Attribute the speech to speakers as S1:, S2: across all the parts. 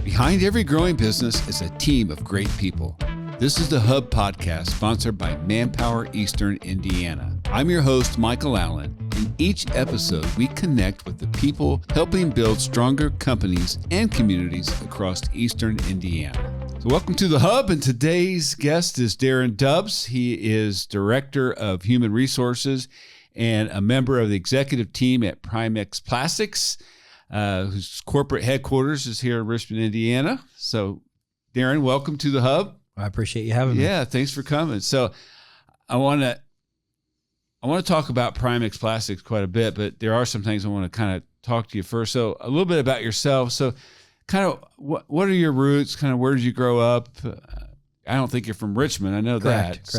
S1: Behind every growing business is a team of great people. This is the Hub Podcast, sponsored by Manpower Eastern Indiana. I'm your host, Michael Allen. In each episode, we connect with the people helping build stronger companies and communities across Eastern Indiana. So welcome to the Hub, and today's guest is Darin Dubs. He is Director of Human Resources and a member of the executive team at Primex Plastics, whose corporate headquarters is here in Richmond, Indiana. So, Darin, welcome to the Hub.
S2: I appreciate you having me.
S1: Yeah, thanks for coming. So, I want to talk about Primex Plastics quite a bit, but there are some things I want to kind of talk to you first. So, a little bit about yourself. So, kind of what are your roots? Kind of where did you grow up? I don't think you're from Richmond. I know
S2: Correct.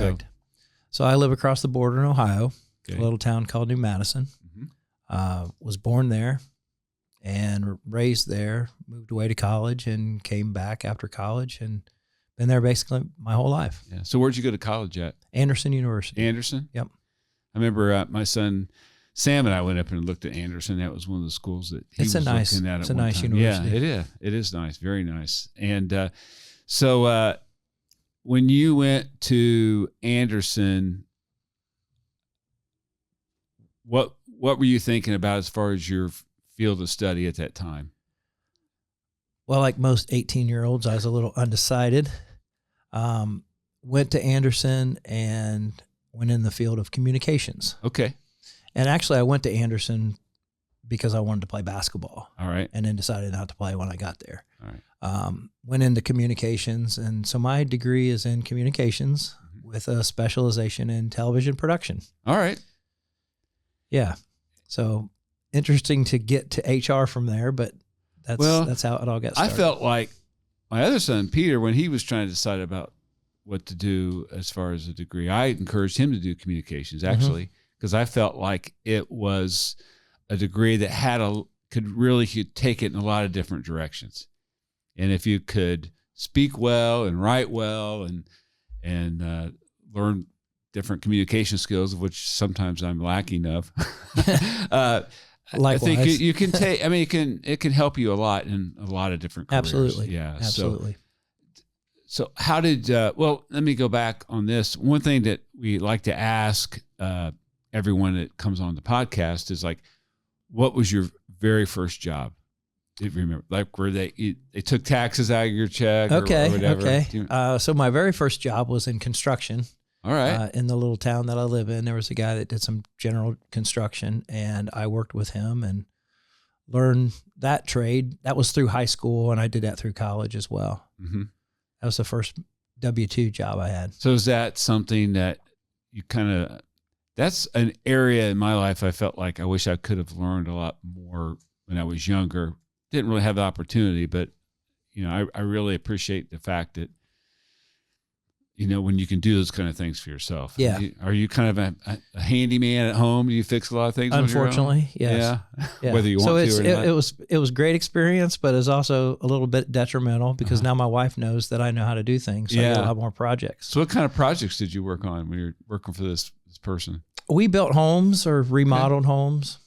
S2: So I live across the border in Ohio, a little town called New Madison. Was born there and raised there, moved away to college and came back after college and been there basically my whole life.
S1: Yeah. So where'd you go to college at?
S2: Anderson University.
S1: Anderson?
S2: Yep.
S1: I remember my son Sam and I went up and looked at Anderson. That was one of the schools that he was looking at.
S2: It's a nice university.
S1: Yeah, it is. It is nice. Very nice. And so when you went to Anderson, what were you thinking about as far as your field of study at that time?
S2: Well, like most 18-year-olds, I was a little undecided. Went to Anderson and went in the field of communications.
S1: Okay.
S2: And actually, I went to Anderson because I wanted to play basketball.
S1: All right.
S2: And then decided not to play when I got there.
S1: All right.
S2: Went into communications. And so my degree is in communications with a specialization in television production.
S1: All right.
S2: Yeah. So interesting to get to HR from there, but that's how it all got started.
S1: I felt like my other son, Peter, when he was trying to decide about what to do as far as a degree, I encouraged him to do communications, actually, because I felt like it was a degree that could take it in a lot of different directions. And if you could speak well and write well and learn different communication skills, of which sometimes I'm lacking of, I think you can take. I mean, it can help you a lot in a lot of different careers.
S2: Absolutely.
S1: Yeah.
S2: Absolutely.
S1: So how did? Well, let me go back on this. One thing that we like to ask everyone that comes on the podcast is like, what was your very first job? Do you remember, like, where they took taxes out of your check? Or whatever?
S2: Okay. So my very first job was in construction.
S1: All right.
S2: In the little town that I live in, there was a guy that did some general construction, and I worked with him and learned that trade. That was through high school, and I did that through college as well. Mm-hmm. That was the first W-2 job I had.
S1: So is that something that you that's an area in my life I felt like I wish I could have learned a lot more when I was younger. Didn't really have the opportunity, but, I really appreciate the fact that, when you can do those kind of things for yourself.
S2: Yeah.
S1: Are you kind of a handyman at home? Do you fix a lot of things?
S2: Unfortunately, yes.
S1: Yeah. Whether you want to or not.
S2: It was great experience, but it's also a little bit detrimental because now my wife knows that I know how to do things. So I get a lot more projects.
S1: So what kind of projects did you work on when you're working for this person?
S2: We built homes or remodeled homes.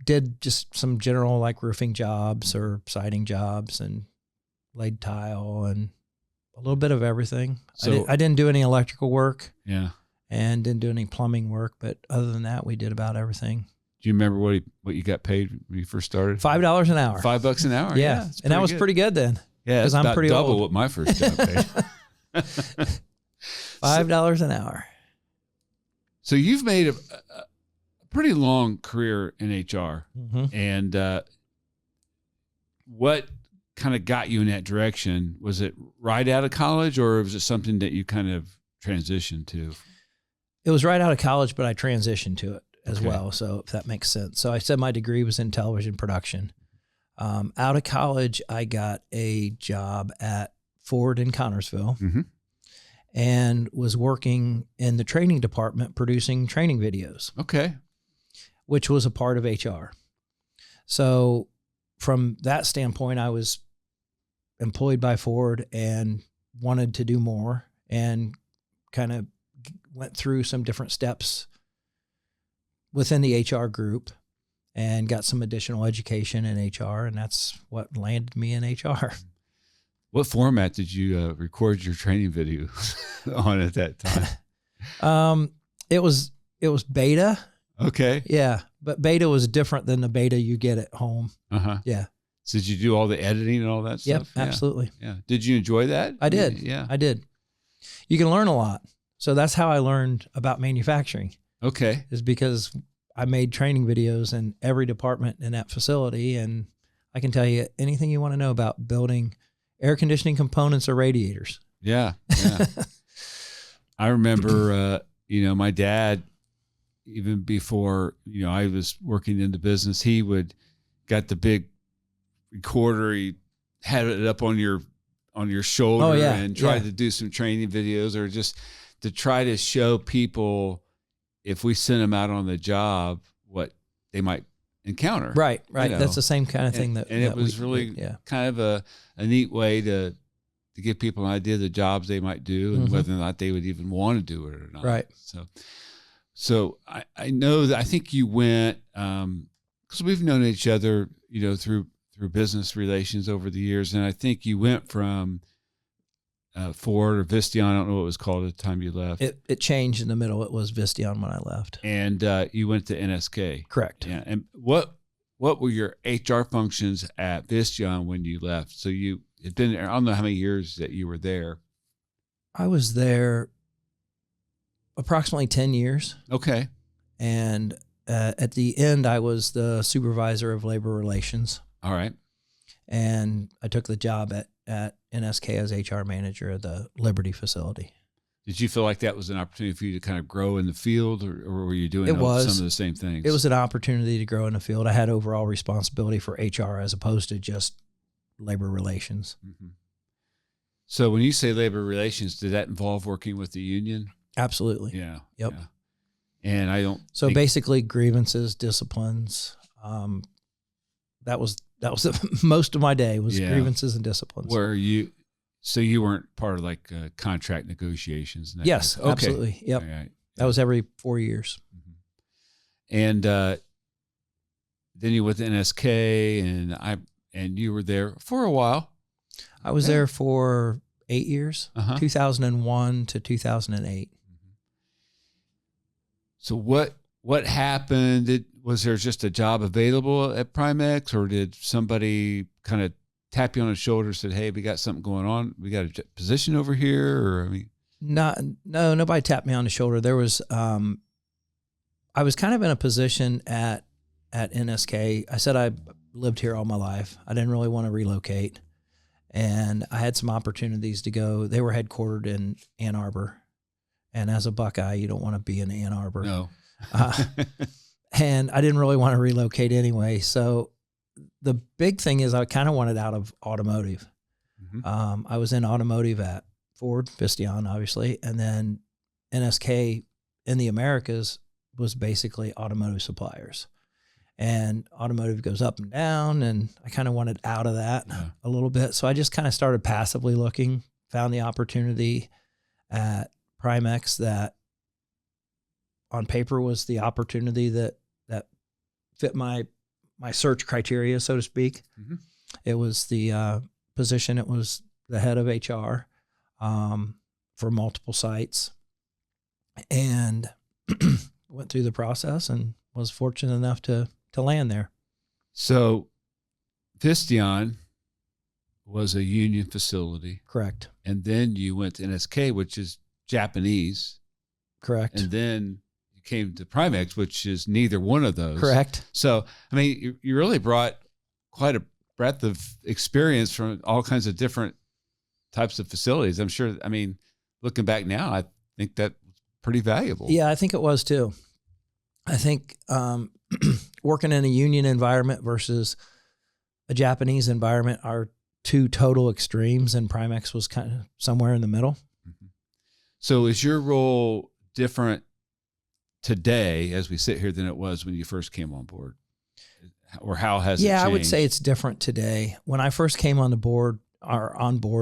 S2: Did just some general like roofing jobs or siding jobs and laid tile and a little bit of everything.
S1: So,
S2: I didn't do any electrical work.
S1: Yeah.
S2: And didn't do any plumbing work, but other than that, we did about everything.
S1: Do you remember what you got paid when you first started?
S2: $5 an hour.
S1: $5 an hour.
S2: Yeah. And that was pretty good then.
S1: Yeah. It's
S2: I'm
S1: about
S2: pretty
S1: double
S2: old.
S1: what my first job paid.
S2: $5 an hour.
S1: So you've made a pretty long career in HR. Mm-hmm. And what kind of got you in that direction? Was it right out of college, or was it something that you kind of transitioned to?
S2: It was right out of college, but I transitioned to it as well. So if that makes sense. So I said my degree was in television production. Out of college, I got a job at Ford in Connersville and was working in the training department producing training videos. Okay. Which was a part of HR. So from that standpoint, I was employed by Ford and wanted to do more and kind of went through some different steps within the HR group and got some additional education in HR, and that's what landed me in HR.
S1: What format did you record your training video on at that time?
S2: It was beta.
S1: Okay.
S2: Yeah, but beta was different than the beta you get at home. Yeah.
S1: So did you do all the editing and all that stuff?
S2: Yep, absolutely.
S1: Yeah. Did you enjoy that?
S2: I did.
S1: Yeah.
S2: I did. You can learn a lot. So that's how I learned about manufacturing.
S1: Okay.
S2: Is because I made training videos in every department in that facility, and I can tell you anything you want to know about building air conditioning components or radiators.
S1: Yeah. Yeah. I remember, my dad, even before, I was working in the business, he got the big recorder. He had it up on your shoulder and tried to do some training videos, or just to try to show people, if we sent them out on the job, what they might encounter.
S2: Right. That's the same kind of thing
S1: it was really kind of a neat way to give people an idea of the jobs they might do and whether or not they would even want to do it or not.
S2: Right.
S1: So I know that I think you went, because we've known each other, through business relations over the years. And I think you went from Ford or Visteon. I don't know what it was called at the time you left.
S2: It changed in the middle. It was Visteon when I left.
S1: And you went to NSK.
S2: Correct.
S1: Yeah. And what were your HR functions at Visteon when you left? So you had been there, I don't know how many years that you were there.
S2: I was there approximately 10 years.
S1: Okay.
S2: And at the end, I was the supervisor of labor relations.
S1: All right.
S2: And I took the job at NSK as HR manager of the Liberty facility.
S1: Did you feel like that was an opportunity for you to kind of grow in the field, or were you doing some of the same things?
S2: It was an opportunity to grow in the field. I had overall responsibility for HR as opposed to just labor relations.
S1: Mm-hmm. So when you say labor relations, did that involve working with the union?
S2: Absolutely.
S1: Yeah.
S2: Yep.
S1: Yeah. And I don't.
S2: So basically, grievances, disciplines. That was most of my day was grievances and disciplines.
S1: So you weren't part of like contract negotiations? And that
S2: yes,
S1: kind of,
S2: absolutely. Yep.
S1: Right. Yeah.
S2: That was every 4 years.
S1: Mm-hmm. And then you went to NSK, and you were there for a while.
S2: I was there for 8 years, 2001 to 2008.
S1: So what happened? Was there just a job available at Primex, or did somebody kind of tap you on the shoulder and said, "Hey, we got something going on. We got a position over here"? Or
S2: no, nobody tapped me on the shoulder. There was, I was kind of in a position at NSK. I said I lived here all my life. I didn't really want to relocate, and I had some opportunities to go. They were headquartered in Ann Arbor, and as a Buckeye, you don't want to be in Ann Arbor.
S1: No.
S2: And I didn't really want to relocate anyway. So the big thing is I kind of wanted out of automotive. Mm-hmm. I was in automotive at Ford, Visteon, obviously, and then NSK in the Americas was basically automotive suppliers. And automotive goes up and down, and I kind of wanted out of that a little bit. So I just kind of started passively looking, found the opportunity at Primex that on paper was the opportunity that fit my search criteria, so to speak. Mm-hmm. It was the position. It was the head of HR for multiple sites, and went through the process and was fortunate enough to land there.
S1: So Visteon was a union facility.
S2: Correct.
S1: And then you went to NSK, which is Japanese.
S2: Correct.
S1: And then you came to Primex, which is neither one of those.
S2: Correct.
S1: So, I mean, you really brought quite a breadth of experience from all kinds of different types of facilities. I'm sure, I mean, looking back now, I think that was pretty valuable.
S2: Yeah, I think it was too. I think working in a union environment versus a Japanese environment are two total extremes, and Primex was kind of somewhere in the middle.
S1: Mm-hmm. So is your role different today as we sit here than it was when you first came on board? Or how has it changed?
S2: Yeah, I would say it's different today. When I first came on board,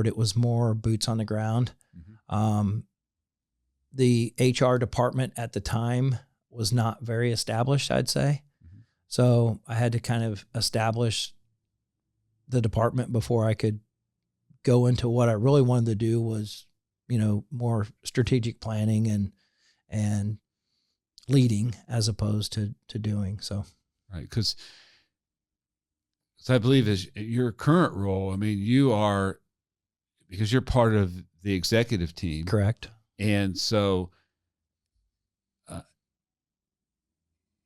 S2: it was more boots on the ground. Mm-hmm. The HR department at the time was not very established, I'd say. So I had to kind of establish the department before I could go into what I really wanted to do was, more strategic planning and leading as opposed to doing. So,
S1: right. Because I believe as your current role, I mean, because you're part of the executive team.
S2: Correct.
S1: And so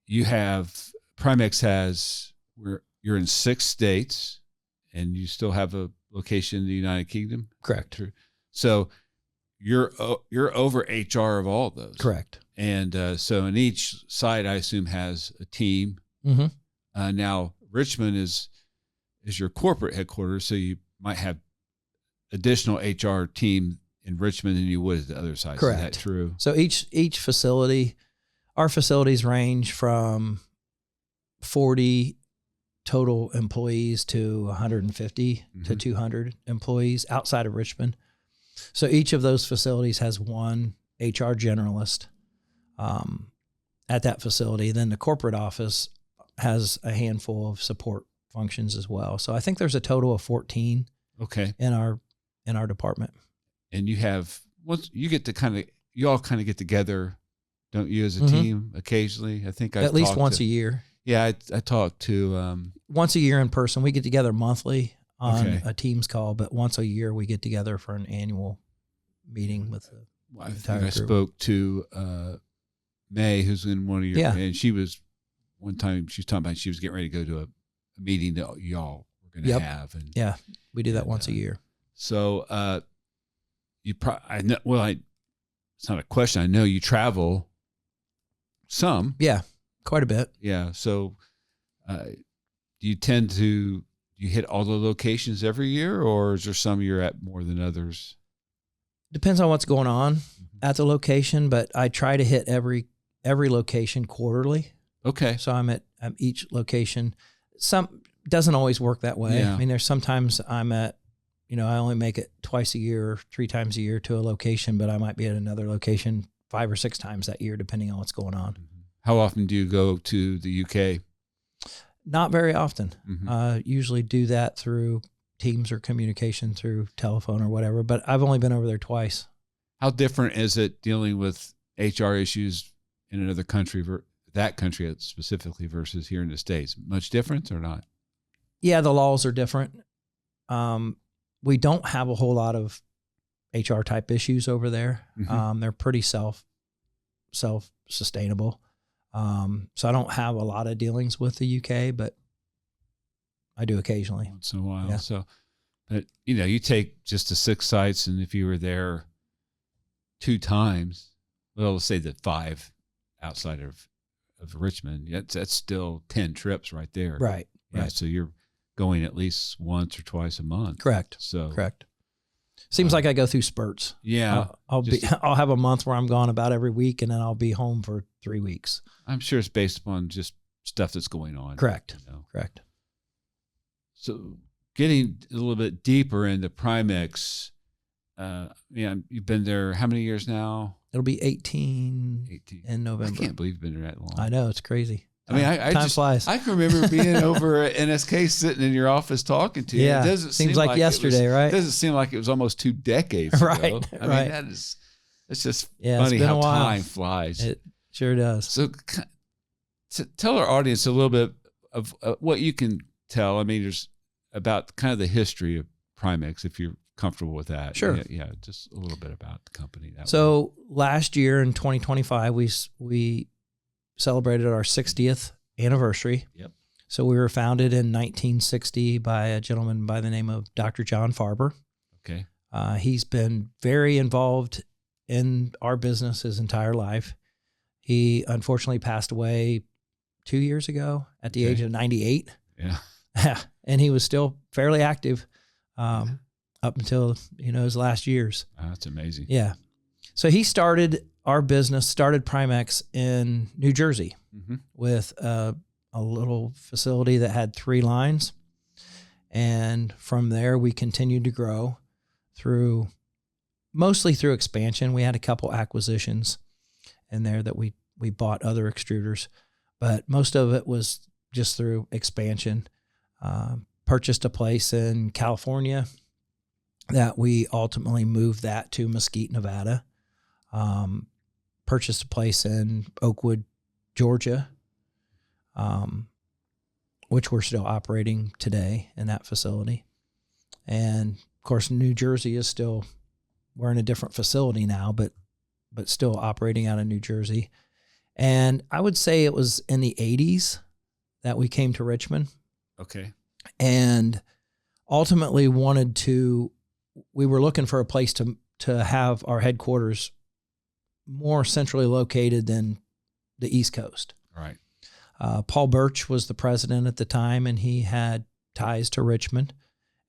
S1: you have, Primex you're in 6 states and you still have a location in the United Kingdom.
S2: Correct.
S1: So you're over HR of all of those.
S2: Correct.
S1: And so in each site, I assume has a team.
S2: Mm-hmm.
S1: Now Richmond is your corporate headquarters. So you might have additional HR team in Richmond than you would at the other side.
S2: Correct.
S1: Is that true?
S2: So each facility, our facilities range from 40 total employees to 150 to 200 employees outside of Richmond. So each of those facilities has one HR generalist at that facility. Then the corporate office has a handful of support functions as well. So I think there's a total of 14 in our department.
S1: And you have, you all kind of get together, don't you, as a team occasionally? I think
S2: at least once a year.
S1: Yeah, I talked to
S2: once a year in person. We get together monthly on a Teams call, but once a year we get together for an annual meeting with the entire group.
S1: Spoke to May, who's in one of your, and she was one time she was talking about she was getting ready to go to a meeting that y'all were going to have, and
S2: we do that once a year.
S1: So I know. Well, it's not a question. I know you travel some.
S2: Yeah. Quite a bit.
S1: Yeah. So, do you hit all the locations every year, or is there some you're at more than others?
S2: Depends on what's going on at the location, but I try to hit every location quarterly.
S1: Okay.
S2: So I'm at each location. Some doesn't always work that way.
S1: Yeah.
S2: I mean, there's sometimes I'm at, I only make it twice a year or 3 times a year to a location, but I might be at another location 5 or 6 times that year, depending on what's going on.
S1: How often do you go to the UK?
S2: Not very often. Usually do that through Teams or communication through telephone or whatever, but I've only been over there twice.
S1: How different is it dealing with HR issues in another country, that country specifically, versus here in the States? Much difference or not?
S2: Yeah, the laws are different. We don't have a whole lot of HR type issues over there. They're pretty self-sustainable. So I don't have a lot of dealings with the UK, but I do occasionally.
S1: Once in a while.
S2: Yeah.
S1: So, but you take just the 6 sites, and if you were there 2 times, well, let's say that 5 outside of Richmond, that's still 10 trips right there.
S2: Right.
S1: Yeah.
S2: Right.
S1: So you're going at least once or twice a month.
S2: Correct.
S1: So
S2: correct. Seems like I go through spurts.
S1: Yeah.
S2: I'll have a month where I'm gone about every week, and then I'll be home for 3 weeks.
S1: I'm sure it's based upon just stuff that's going on.
S2: Correct. Correct.
S1: So getting a little bit deeper into Primex, you've been there how many years now?
S2: It'll be 18 in November.
S1: I can't believe you've been there that long.
S2: I know, it's crazy.
S1: Time
S2: flies.
S1: I can remember being over at NSK, sitting in your office talking to you.
S2: Yeah,
S1: it doesn't
S2: seems like yesterday, right?
S1: It doesn't seem like it was almost 2 decades ago.
S2: Right.
S1: I mean, it's just funny
S2: it's been
S1: how
S2: a while.
S1: time flies.
S2: It sure does.
S1: So tell our audience a little bit of what you can tell. I mean, there's about kind of the history of Primex, if you're comfortable with that.
S2: Sure.
S1: Yeah, just a little bit about the company.
S2: So last year in 2025, we celebrated our 60th anniversary.
S1: Yep.
S2: So we were founded in 1960 by a gentleman by the name of Dr. John Farber.
S1: Okay.
S2: He's been very involved in our business his entire life. He unfortunately passed away 2 years ago at the age of 98.
S1: Yeah.
S2: And he was still fairly active up until, his last years.
S1: That's amazing.
S2: Yeah. So he started Primex in New Jersey with a little facility that had 3 lines. And from there, we continued to grow mostly through expansion. We had a couple acquisitions in there that we bought other extruders, but most of it was just through expansion. Purchased a place in California that we ultimately moved that to Mesquite, Nevada. Purchased a place in Oakwood, Georgia, which we're still operating today in that facility. And of course, New Jersey is still, we're in a different facility now, but still operating out of New Jersey. And I would say it was in the 80s that we came to Richmond.
S1: Okay.
S2: And ultimately we were looking for a place to have our headquarters more centrally located than the East Coast.
S1: Right.
S2: Paul Birch was the president at the time, and he had ties to Richmond,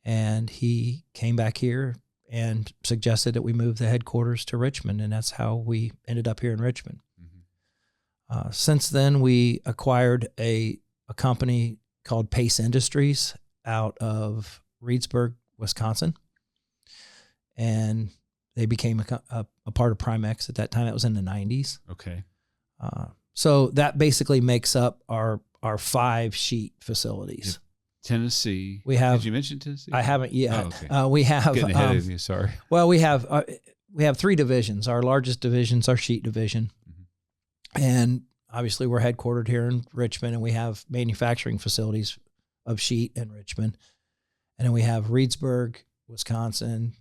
S2: and he came back here and suggested that we move the headquarters to Richmond, and that's how we ended up here in Richmond. Mm-hmm. Since then, we acquired a company called Pace Industries out of Reedsburg, Wisconsin, and they became a part of Primex at that time. It was in the 90s.
S1: Okay.
S2: So that basically makes up our 5 sheet facilities.
S1: Tennessee.
S2: We have.
S1: Did you mention Tennessee?
S2: I haven't yet.
S1: Oh, okay.
S2: We have.
S1: Getting ahead of you. Sorry.
S2: Well, we have 3 divisions. Our largest division is our sheet division, mm-hmm. and obviously we're headquartered here in Richmond, and we have manufacturing facilities of sheet in Richmond, and then we have Reedsburg, Wisconsin,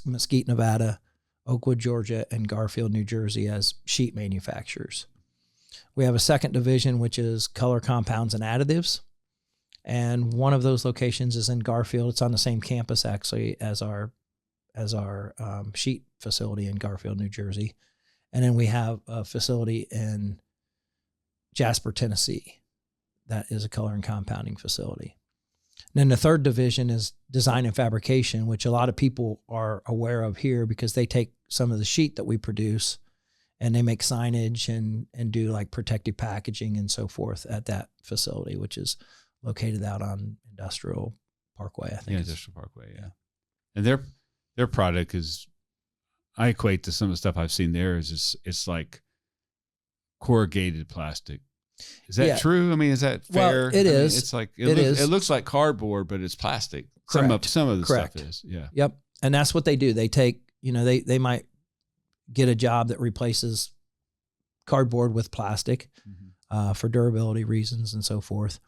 S2: Mesquite, Nevada, Oakwood, Georgia, and Garfield, New Jersey as sheet manufacturers. We have a second division, which is color compounds and additives. And one of those locations is in Garfield. It's on the same campus, actually, as our sheet facility in Garfield, New Jersey. And then we have a facility in Jasper, Tennessee. That is a color and compounding facility. And then the third division is design and fabrication, which a lot of people are aware of here because they take some of the sheet that we produce and they make signage and do like protective packaging and so forth at that facility, which is located out on Industrial Parkway, I think.
S1: Yeah, Industrial Parkway, yeah. And their product is, I equate to some of the stuff I've seen there is just, it's like corrugated plastic. Is that true? I mean, is that fair?
S2: Well, it is.
S1: Mean, it's like it looks like cardboard, but it's plastic.
S2: Correct.
S1: Some of the
S2: Correct.
S1: stuff is. Yeah.
S2: Yep. And that's what they do. They take, they might get a job that replaces cardboard with plastic for durability reasons and so forth.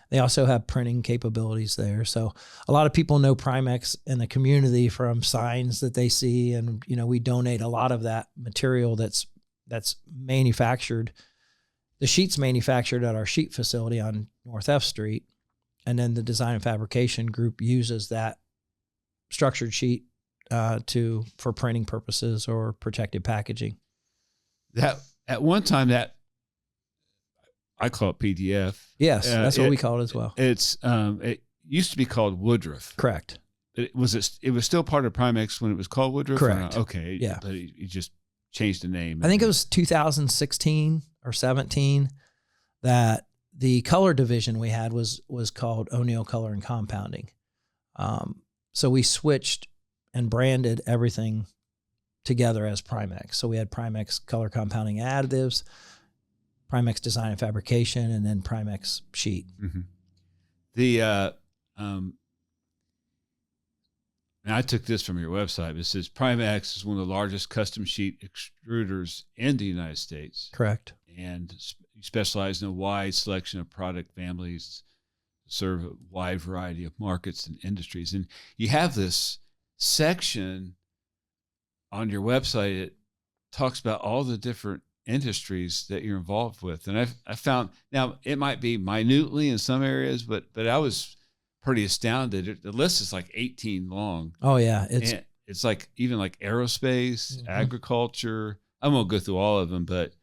S2: They also have printing capabilities there. So a lot of people know Primex in the community from signs that they see. And, we donate a lot of that material that's manufactured. The sheet's manufactured at our sheet facility on North F Street. And then the design and fabrication group uses that structured sheet for printing purposes or protective packaging.
S1: That at one time that I call it PDF.
S2: Yes, that's what we call it as well.
S1: It used to be called Woodruff.
S2: Correct.
S1: It was still part of Primex when it was called Woodruff?
S2: Correct.
S1: Okay.
S2: Yeah.
S1: But it just changed the name.
S2: I think it was 2016 or 17 that the color division we had was called O'Neill Color and Compounding. So we switched and branded everything together as Primex. So we had Primex Color Compounding Additives, Primex Design and Fabrication, and then Primex Sheet.
S1: Mm-hmm. And I took this from your website. It says Primex is one of the largest custom sheet extruders in the United States.
S2: Correct.
S1: And you specialize in a wide selection of product families, serve a wide variety of markets and industries. And you have this section on your website that talks about all the different industries that you're involved with. And I found, now it might be minutely in some areas, but I was pretty astounded. The list is like 18 long.
S2: Oh yeah.
S1: It's like even like aerospace, agriculture. I won't go through all of them, but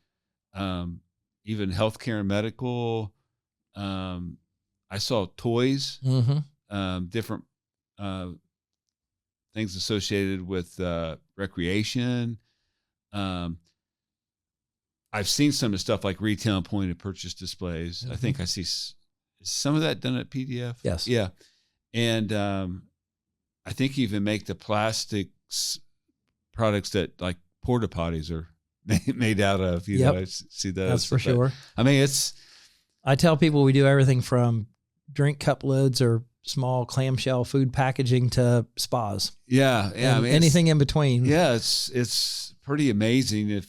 S1: even healthcare and medical. I saw toys, different things associated with recreation. I've seen some of the stuff like retail and point of purchase displays. I think I see some of that done at PDF.
S2: Yes.
S1: Yeah. And I think you even make the plastics products that like porta potties are made out of. You know, I see those.
S2: That's for sure.
S1: I mean, it's
S2: I tell people we do everything from drink cup lids or small clamshell food packaging to spas.
S1: Yeah. I mean,
S2: anything in between.
S1: Yeah. It's pretty amazing. If,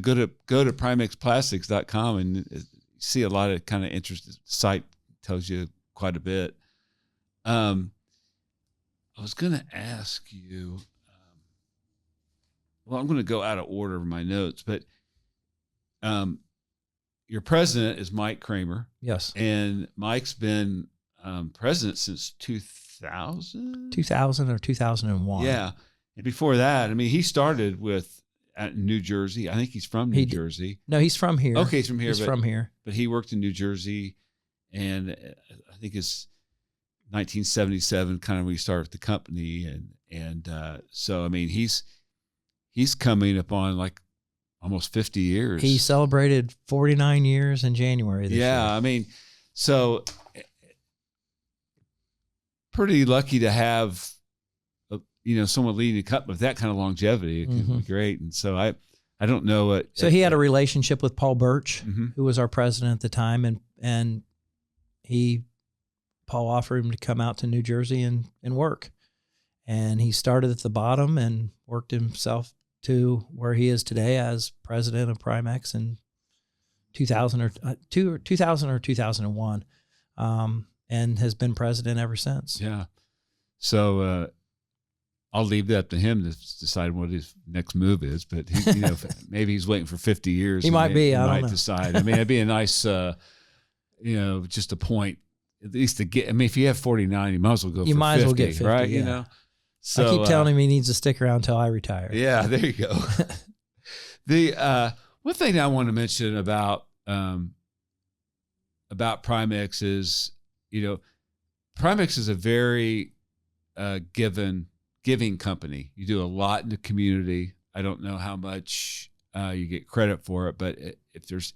S1: go to primexplastics.com and see a lot of kind of interesting. Site tells you quite a bit. I was going to ask you, well, I'm going to go out of order of my notes, but your president is Mike Kramer.
S2: Yes.
S1: And Mike's been president since 2000?
S2: 2000 or 2001.
S1: Yeah. And before that, I mean, he started at New Jersey. I think he's from New Jersey.
S2: No, he's from here.
S1: Okay, he's from here.
S2: He's from here.
S1: But he worked in New Jersey, and I think it's 1977 kind of when he started the company. And so, I mean, he's coming upon like almost 50 years.
S2: He celebrated 49 years in January this year.
S1: I mean, so pretty lucky to have, someone leading a company with that kind of longevity. It could be great. And so I don't know what.
S2: So he had a relationship with Paul Birch,
S1: mm-hmm.
S2: who was our president at the time. And Paul offered him to come out to New Jersey and work. And he started at the bottom and worked himself to where he is today as president of Primex in 2000 or 2001, and has been president ever since.
S1: Yeah. So I'll leave that to him to decide what his next move is. But maybe he's waiting for 50 years.
S2: He might be. I don't know.
S1: Decide. I mean, it'd be a nice, just a point at least to get. I mean, if you have 49, you might as well go. You might 50, as well get 50, right?
S2: Yeah.
S1: So,
S2: I keep telling him he needs to stick around until I retire.
S1: Yeah, there you go. The one thing I want to mention about Primex is, Primex is a very giving company. You do a lot in the community. I don't know how much you get credit for it, but if there's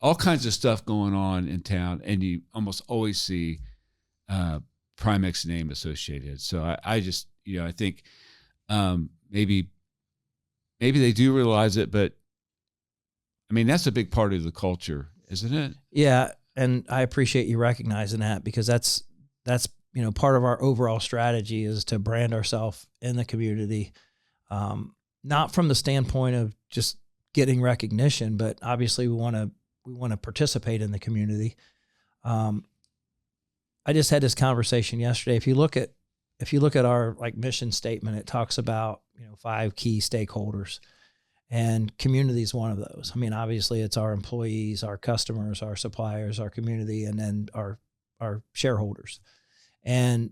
S1: all kinds of stuff going on in town, and you almost always see Primex name associated. So I just, I think maybe they do realize it, but I mean, that's a big part of the culture, isn't it?
S2: Yeah. And I appreciate you recognizing that, because that's part of our overall strategy is to brand ourselves in the community. Not from the standpoint of just getting recognition, but obviously we want to participate in the community. I just had this conversation yesterday. If you look at our mission statement, it talks about 5 key stakeholders, and community is one of those. I mean, obviously it's our employees, our customers, our suppliers, our community, and then our shareholders. And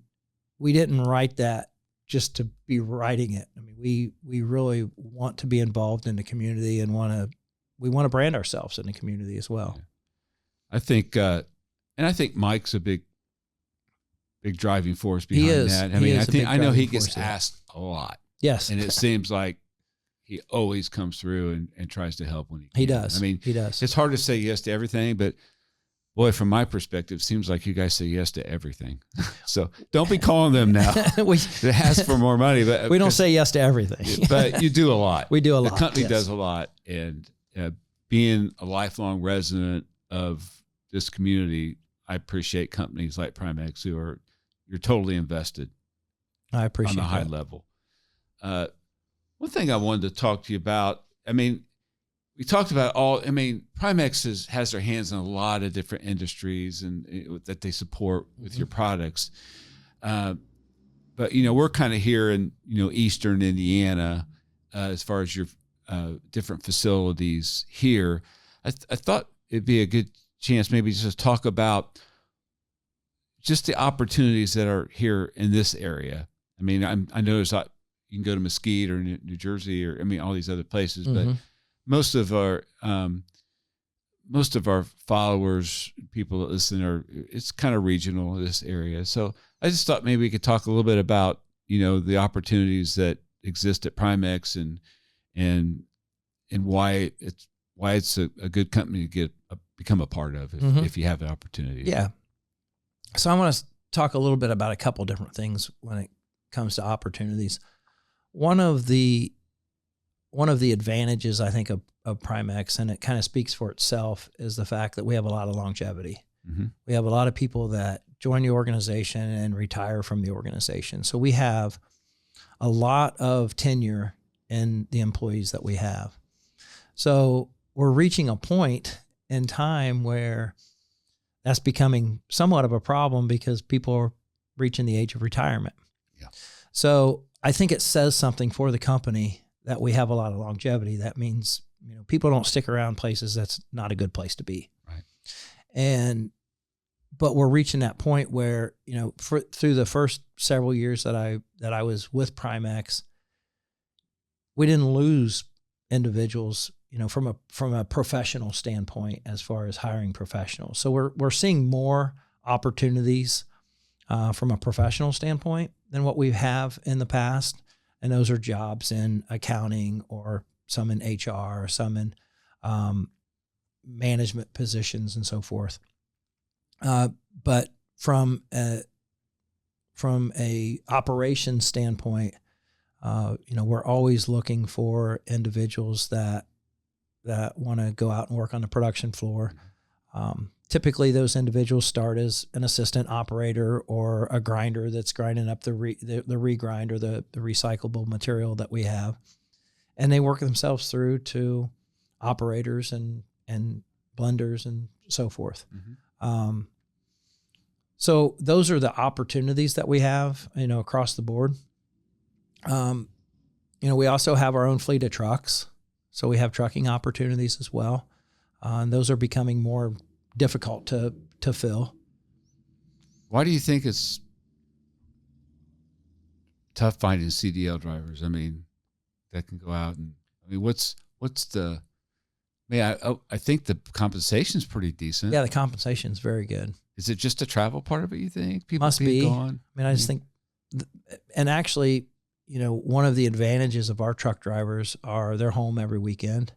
S2: we didn't write that just to be writing it. I mean, we really want to be involved in the community and we want to brand ourselves in the community as well.
S1: I think, and I think Mike's a big driving force behind that. I know he gets asked a lot.
S2: Yes.
S1: And it seems like he always comes through and tries to help when he can.
S2: He does.
S1: I mean,
S2: he does.
S1: It's hard to say yes to everything, but boy, from my perspective, it seems like you guys say yes to everything. So don't be calling them now. It asks for more money, but
S2: we don't say yes to everything.
S1: But you do a lot.
S2: We do a lot.
S1: The company
S2: yes.
S1: does a lot, and being a lifelong resident of this community, I appreciate companies like Primex you're totally invested.
S2: I appreciate
S1: on the high level. One thing I wanted to talk to you about, I mean, we talked about Primex has their hands in a lot of different industries and that they support with your products. But, we're kind of here in, Eastern Indiana, as far as your different facilities here. I thought it'd be a good chance maybe just to talk about just the opportunities that are here in this area. I mean, I know there's you can go to Mesquite or New Jersey or all these other places, but most of our followers, people that listen, it's kind of regional in this area. So I just thought maybe we could talk a little bit about the opportunities that exist at Primex and why it's a good company to become a part of if you have the opportunity.
S2: Yeah. So I want to talk a little bit about a couple different things when it comes to opportunities. One of the of the advantages, I think, of Primex, and it kind of speaks for itself, is the fact that we have a lot of longevity.
S1: Mm-hmm.
S2: We have a lot of people that join the organization and retire from the organization. So we have a lot of tenure in the employees that we have. So we're reaching a point in time where that's becoming somewhat of a problem because people are reaching the age of retirement.
S1: Yeah.
S2: So I think it says something for the company that we have a lot of longevity. That means, people don't stick around places that's not a good place to be.
S1: Right.
S2: But we're reaching that point where, through the first several years that I was with Primex, we didn't lose individuals, from a professional standpoint as far as hiring professionals. So we're seeing more opportunities from a professional standpoint than what we have in the past. And those are jobs in accounting, or some in HR, or some in management positions and so forth. But from a operations standpoint, we're always looking for individuals that want to go out and work on the production floor. Typically, those individuals start as an assistant operator or a grinder that's grinding up the regrind or the recyclable material that we have, and they work themselves through to operators and blenders and so forth. Mm-hmm. So those are the opportunities that we have, across the board. We also have our own fleet of trucks, so we have trucking opportunities as well. And those are becoming more difficult to fill.
S1: Why do you think it's tough finding CDL drivers? I mean, that can go out and, what's the, I think the compensation's pretty decent.
S2: Yeah, the compensation's very good.
S1: Is it just a travel part of it, you think? People
S2: must be
S1: gone?
S2: I just think, and actually, one of the advantages of our truck drivers are they're home every weekend.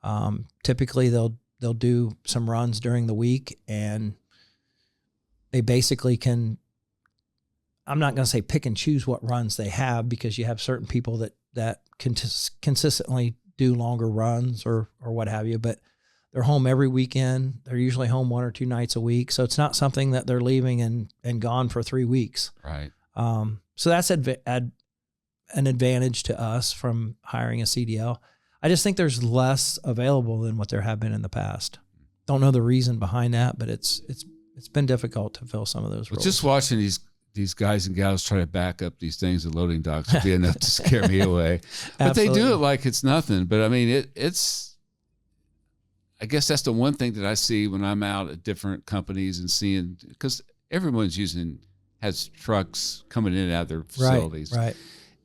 S2: Mm-hmm. Typically they'll do some runs during the week, and they basically can, I'm not going to say pick and choose what runs they have, because you have certain people that consistently do longer runs or what have you, but they're home every weekend. They're usually home 1 or 2 nights a week. So it's not something that they're leaving and gone for 3 weeks.
S1: Right.
S2: So that's an advantage to us from hiring a CDL. I just think there's less available than what there have been in the past. Don't know the reason behind that, but it's been difficult to fill some of those roles.
S1: Just watching these guys and gals try to back up these things at loading docks would be enough to scare me away. But they do it like it's nothing. But it's, I guess that's the one thing that I see when I'm out at different companies and seeing, because everyone's has trucks coming in and out of their facilities.
S2: Right.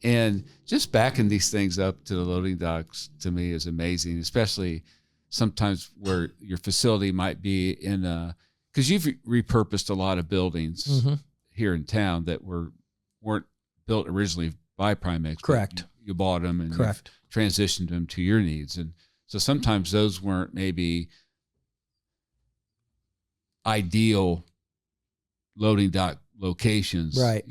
S1: And just backing these things up to the loading docks, to me, is amazing, especially sometimes where your facility might be in because you've repurposed a lot of buildings mm-hmm. here in town that weren't built originally by Primex.
S2: Correct.
S1: You bought them and
S2: correct.
S1: Transitioned them to your needs. And so sometimes those weren't maybe ideal loading dock locations,
S2: right?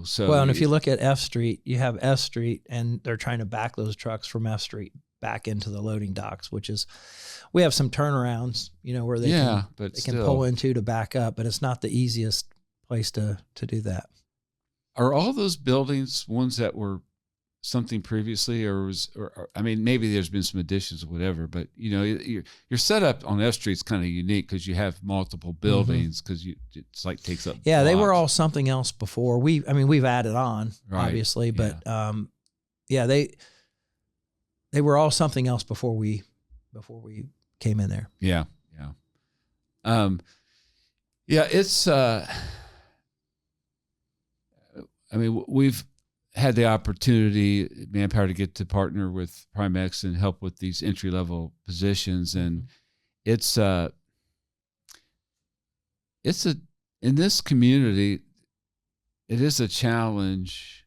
S1: So
S2: well, and if you look at F Street, you have F Street, and they're trying to back those trucks from F Street back into the loading docks, which is, we have some turnarounds, where they can pull into to back up, but it's not the easiest place to do that.
S1: Are all those buildings ones that were something previously, or maybe there's been some additions or whatever, but your setup on F Street's kind of unique because you have multiple buildings, because mm-hmm. it's like takes up blocks.
S2: They were all something else before. We've added on, right. Obviously, but they were all something else before we came in there.
S1: Yeah. It's we've had the opportunity, Manpower, to get to partner with Primex and help with these entry-level positions. And it's in this community, it is a challenge,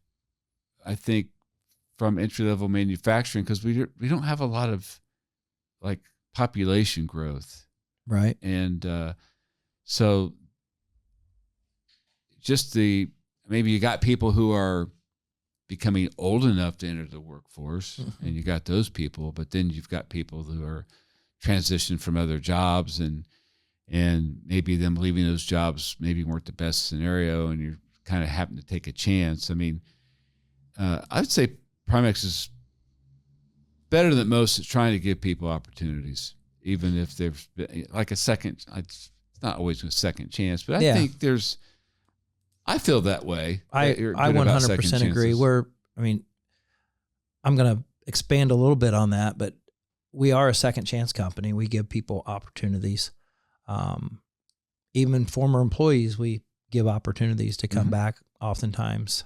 S1: I think, from entry-level manufacturing, because we don't have a lot of like population growth.
S2: Right.
S1: And so just maybe you got people who are becoming old enough to enter the workforce, and you got those people, but then you've got people who are transitioned from other jobs, and maybe them leaving those jobs maybe weren't the best scenario, and you're kind of happen to take a chance. I mean, I'd say Primex is better than most at trying to give people opportunities, even if there's like a second. It's not always a second chance, but I think I feel that way.
S2: I 100% agree. I'm going to expand a little bit on that, but we are a second chance company. We give people opportunities. Even former employees, we give opportunities to come back oftentimes.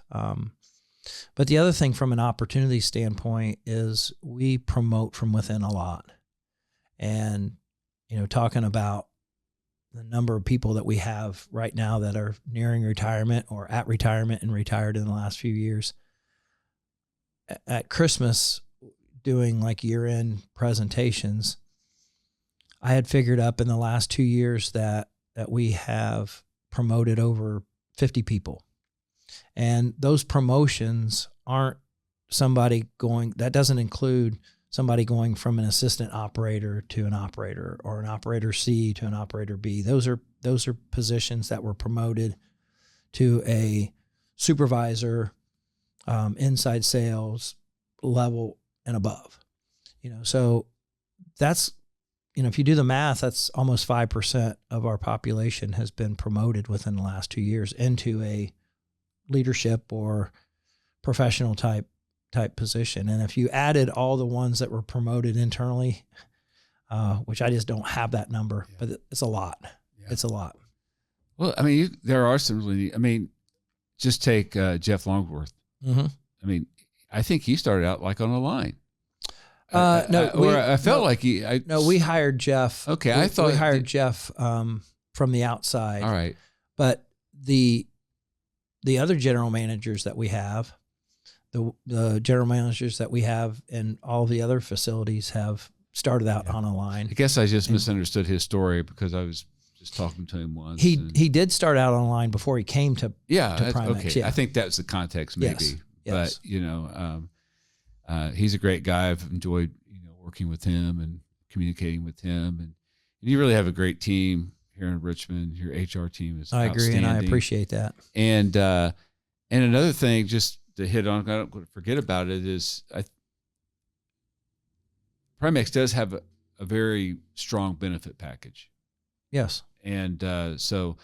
S2: But the other thing from an opportunity standpoint is we promote from within a lot. And, talking about the number of people that we have right now that are nearing retirement or at retirement and retired in the last few years. At Christmas, doing like year-end presentations, I had figured up in the last 2 years that we have promoted over 50 people. And those promotions aren't that doesn't include somebody going from an assistant operator to an operator, or an operator C to an operator B. Those are positions that were promoted to a supervisor, inside sales level and above. So that's, if you do the math, that's almost 5% of our population has been promoted within the last 2 years into a leadership or professional type position. And if you added all the ones that were promoted internally, which I just don't have that number, but it's a lot. Yeah. It's a lot.
S1: Well, there are some really, just take Jeff Longworth. Mm-hmm. I think he started out like on a line. I felt like we hired Jeff. Okay. I thought we hired Jeff
S2: from the outside.
S1: All right.
S2: But the other general managers that we have, the general managers that we have in all the other facilities have started out on a line.
S1: I guess I just misunderstood his story because I was just talking to him once.
S2: He did start out on a line before he came to Primex.
S1: Okay. Yeah. I think that's the context maybe.
S2: Yes.
S1: But, he's a great guy. I've enjoyed, working with him and communicating with him. And you really have a great team here in Richmond. Your HR team is
S2: I agree, and I appreciate that.
S1: And another thing, just to hit on, I don't want to forget about it, is Primex does have a very strong benefit package.
S2: Yes.
S1: And so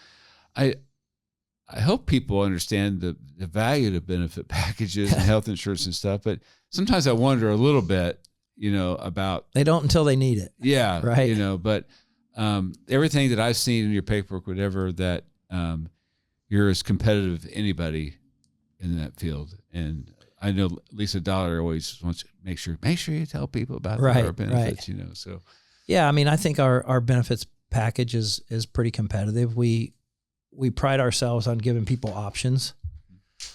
S1: I hope people understand the value of benefit packages and health insurance and stuff, but sometimes I wonder a little bit, about.
S2: They don't until they need it.
S1: Yeah.
S2: Right.
S1: But everything that I've seen in your paperwork, whatever, that you're as competitive as anybody in that field. And I know Lisa Dollar always wants to make sure you tell people about our benefits, so.
S2: Yeah. I think our benefits package is pretty competitive. We pride ourselves on giving people options.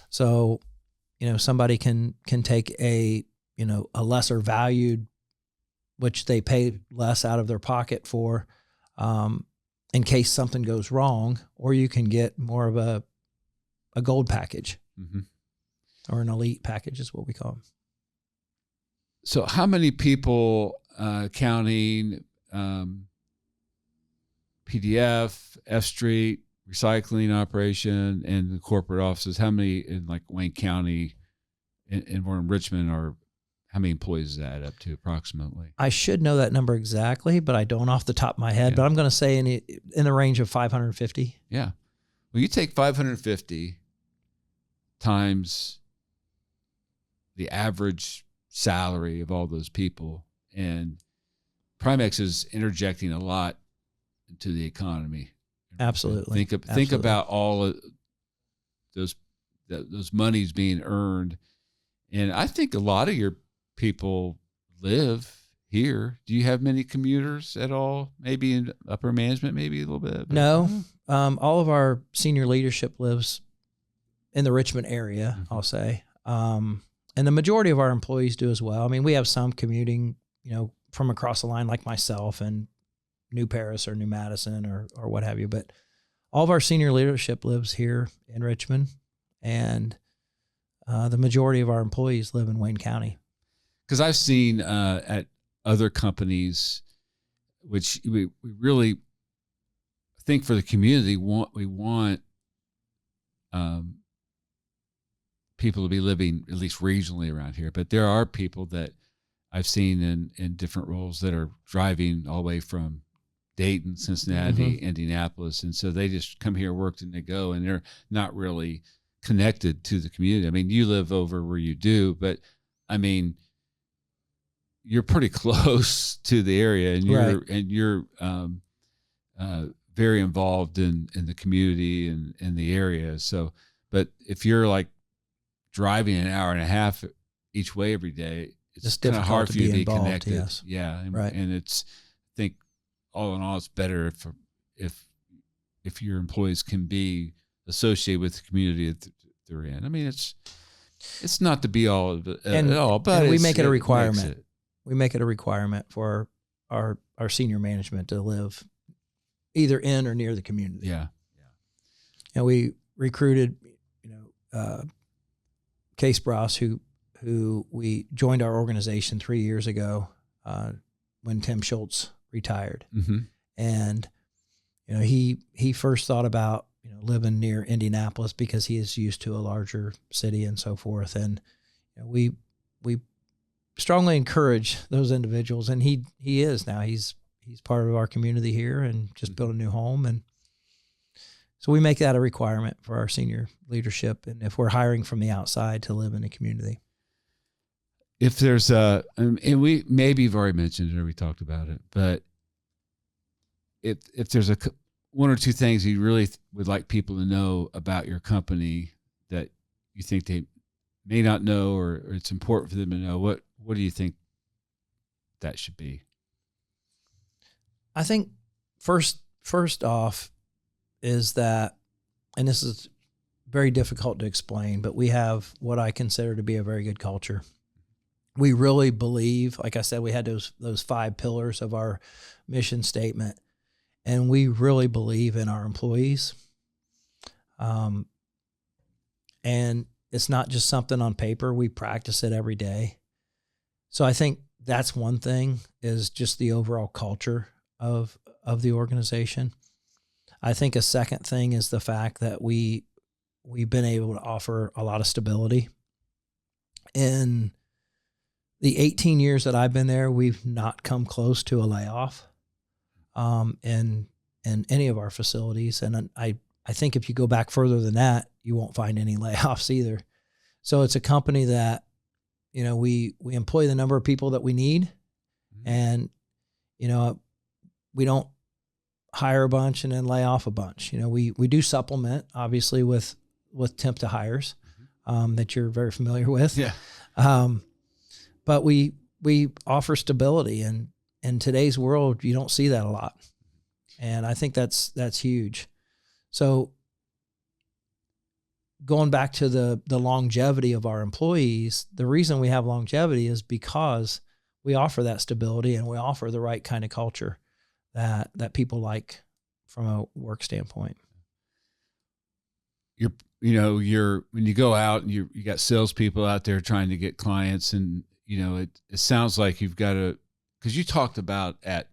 S2: So, somebody can take a lesser valued, which they pay less out of their pocket for, in case something goes wrong, or you can get more of a gold package, or an elite package is what we call them.
S1: So how many people, counting, PDF, F Street, recycling operation, and the corporate offices, how many in like Wayne County and we're in Richmond, or how many employees does that add up to approximately?
S2: I should know that number exactly, but I don't off the top of my head, but I'm going to say in the range of 550.
S1: Yeah. Well, you take 550 times the average salary of all those people, and Primex is interjecting a lot into the economy.
S2: Absolutely.
S1: Think about all of those monies being earned, and I think a lot of your people live here. Do you have many commuters at all? Maybe in upper management, maybe a little bit.
S2: No, all of our senior leadership lives in the Richmond area. I'll say, and the majority of our employees do as well. We have some commuting, from across the line, like myself and New Paris or New Madison or what have you. But all of our senior leadership lives here in Richmond, and the majority of our employees live in Wayne County.
S1: Because I've seen at other companies, which we really think for the community, we want people to be living at least regionally around here. But there are people that I've seen in different roles that are driving all the way from Dayton, Cincinnati, Indianapolis. And so they just come here, work, and they go, and they're not really connected to the community. I mean, you live over where you do, but I mean, you're pretty close to the area, and you're very involved in the community and in the area. So, but if you're like driving an hour and a half each way every day, it's kind of hard for you to be connected.
S2: Yes.
S1: Yeah. And it's, I think all in all, it's better if your employees can be associated with the community that they're in. I mean, it's not to be all of it at all, but
S2: we make it a requirement. We make it a requirement for our senior management to live either in or near the community.
S1: Yeah.
S2: And we recruited, Case Bross, who we joined our organization 3 years ago when Tim Schultz retired.
S1: Mm-hmm.
S2: And, he first thought about, living near Indianapolis because he is used to a larger city and so forth. And we strongly encourage those individuals. And he is now, he's part of our community here and just built a new home. And so we make that a requirement for our senior leadership. And if we're hiring from the outside, to live in the community.
S1: If there's and we maybe you've already mentioned it or we talked about it, but if there's one or two things you really would like people to know about your company that you think they may not know, or it's important for them to know, what do you think that should be?
S2: I think first off is that, and this is very difficult to explain, but we have what I consider to be a very good culture. We really believe, like I said, we had those 5 pillars of our mission statement, and we really believe in our employees. And it's not just something on paper. We practice it every day. So I think that's one thing, is just the overall culture of the organization. I think a second thing is the fact that we've been able to offer a lot of stability. In the 18 years that I've been there, we've not come close to a layoff in any of our facilities. And I think if you go back further than that, you won't find any layoffs either. So it's a company that, we employ the number of people that we need. And, we don't hire a bunch and then lay off a bunch. We do supplement, obviously, with temp to hires that you're very familiar with.
S1: Yeah.
S2: But we offer stability, and in today's world, you don't see that a lot. And I think that's huge. So going back to the longevity of our employees, the reason we have longevity is because we offer that stability, and we offer the right kind of culture that people like from a work standpoint. When you go out and you got salespeople out there trying to get clients, and it sounds like you've got to, because you talked about at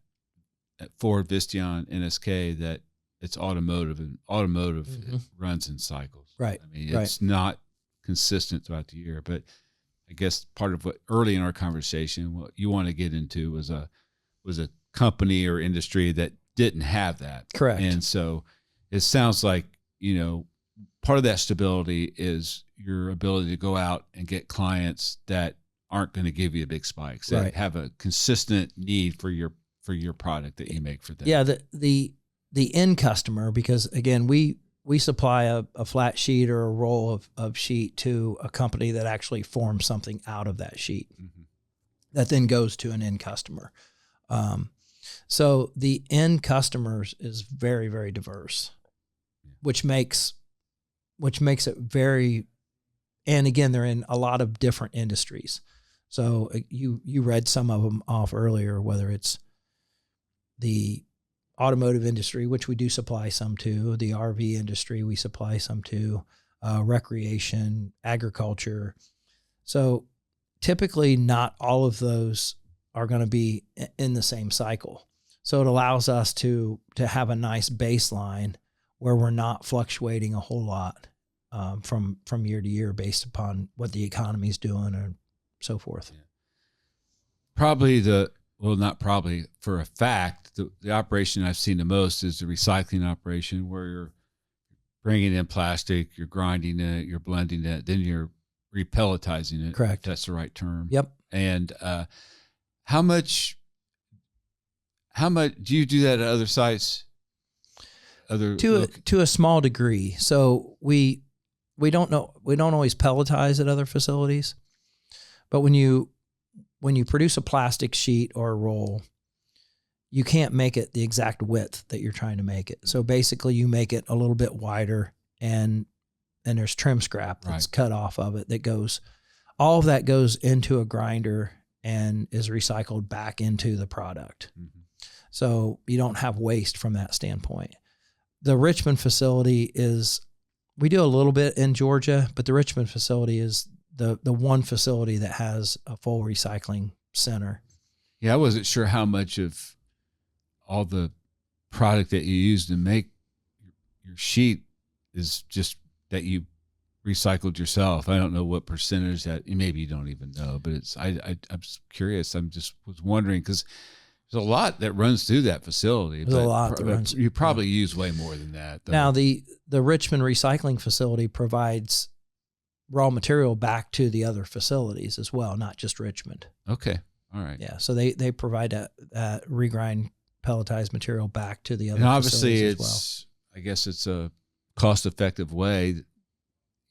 S2: Ford, Visteon, NSK, that it's automotive, and automotive it runs in cycles. Right.
S1: I mean, it's not consistent throughout the year. But I guess part of what early in our conversation, what you want to get into was a company or industry that didn't have that.
S2: Correct.
S1: And so it sounds like, part of that stability is your ability to go out and get clients that aren't going to give you big spikes, that have a consistent need for your product that you make for them.
S2: Yeah. The end customer, because again, we supply a flat sheet or a roll of sheet to a company that actually forms something out of that sheet that then goes to an end customer. So the end customers is very, very diverse, which makes it very, and again, they're in a lot of different industries. So you read some of them off earlier, whether it's the automotive industry, which we do supply some to, the RV industry we supply some to, recreation, agriculture. So typically not all of those are going to be in the same cycle. So it allows us to have a nice baseline where we're not fluctuating a whole lot from year to year based upon what the economy's doing or so forth.
S1: Yeah. Not probably, for a fact, the operation I've seen the most is the recycling operation, where you're bringing in plastic, you're grinding it, you're blending it, then you're repelletizing it.
S2: Correct.
S1: If that's the right term.
S2: Yep.
S1: And how much do you do that at other sites?
S2: To a small degree. So we don't always pelletize at other facilities, but when you produce a plastic sheet or a roll, you can't make it the exact width that you're trying to make it. So basically you make it a little bit wider, and there's trim scrap that's cut off of it all of that goes into a grinder and is recycled back into the product. Mm-hmm. So you don't have waste from that standpoint. The Richmond facility we do a little bit in Georgia, but the Richmond facility is the one facility that has a full recycling center.
S1: Yeah, I wasn't sure how much of all the product that you use to make your sheet is just that you recycled yourself. I don't know what percentage that, maybe you don't even know, but I'm curious. Was wondering, because there's a lot that runs through that facility.
S2: There's a lot that runs.
S1: You probably use way more than that, though.
S2: Now, the Richmond recycling facility provides raw material back to the other facilities as well, not just Richmond.
S1: Okay. All right.
S2: Yeah. So they provide that regrind pelletized material back to the other
S1: facilities. And obviously I guess it's a cost-effective way,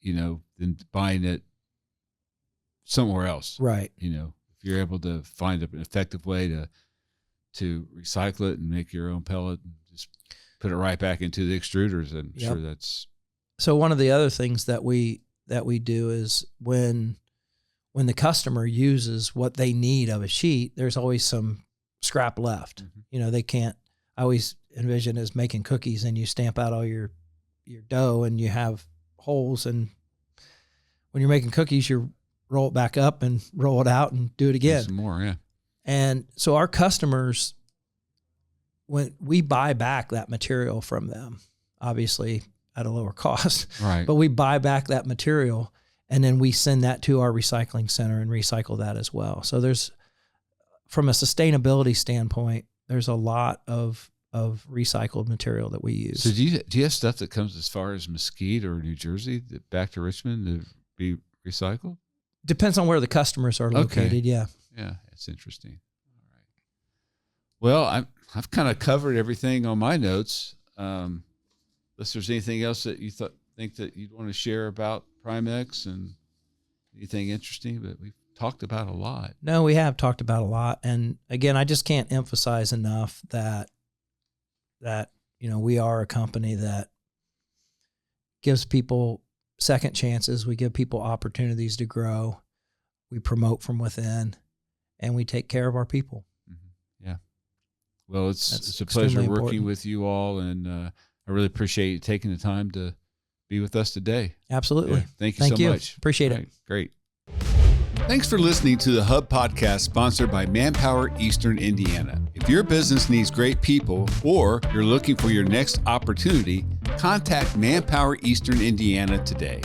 S1: than buying it somewhere else.
S2: Right.
S1: If you're able to find an effective way to recycle it and make your own pellet and just put it right back into the extruders, I'm sure that's.
S2: So one of the other things that we do is when the customer uses what they need of a sheet, there's always some scrap left. Mm-hmm. I always envision as making cookies, and you stamp out all your dough and you have holes, and when you're making cookies, you roll it back up and roll it out and do it again.
S1: Some more, yeah.
S2: And so our customers, when we buy back that material from them, obviously at a lower cost,
S1: right?
S2: But we buy back that material and then we send that to our recycling center and recycle that as well. So from a sustainability standpoint, there's a lot of recycled material that we use.
S1: So do you have stuff that comes as far as Mesquite or New Jersey back to Richmond to be recycled?
S2: Depends on where the customers are located.
S1: Okay.
S2: Yeah.
S1: Yeah. It's interesting. All right. Well, I've kind of covered everything on my notes. Unless there's anything else that you think that you'd want to share about Primex and anything interesting, but we've talked about a lot.
S2: No, we have talked about a lot. And again, I just can't emphasize enough that we are a company that gives people second chances. We give people opportunities to grow. We promote from within, and we take care of our people.
S1: Mm-hmm. Yeah. Well, it's a pleasure working with you all, and I really appreciate you taking the time to be with us today.
S2: Absolutely.
S1: Yeah, thank you so much.
S2: Appreciate it.
S1: Great. Thanks for listening to the Hub Podcast, sponsored by Manpower Eastern Indiana. If your business needs great people or you're looking for your next opportunity, contact Manpower Eastern Indiana today.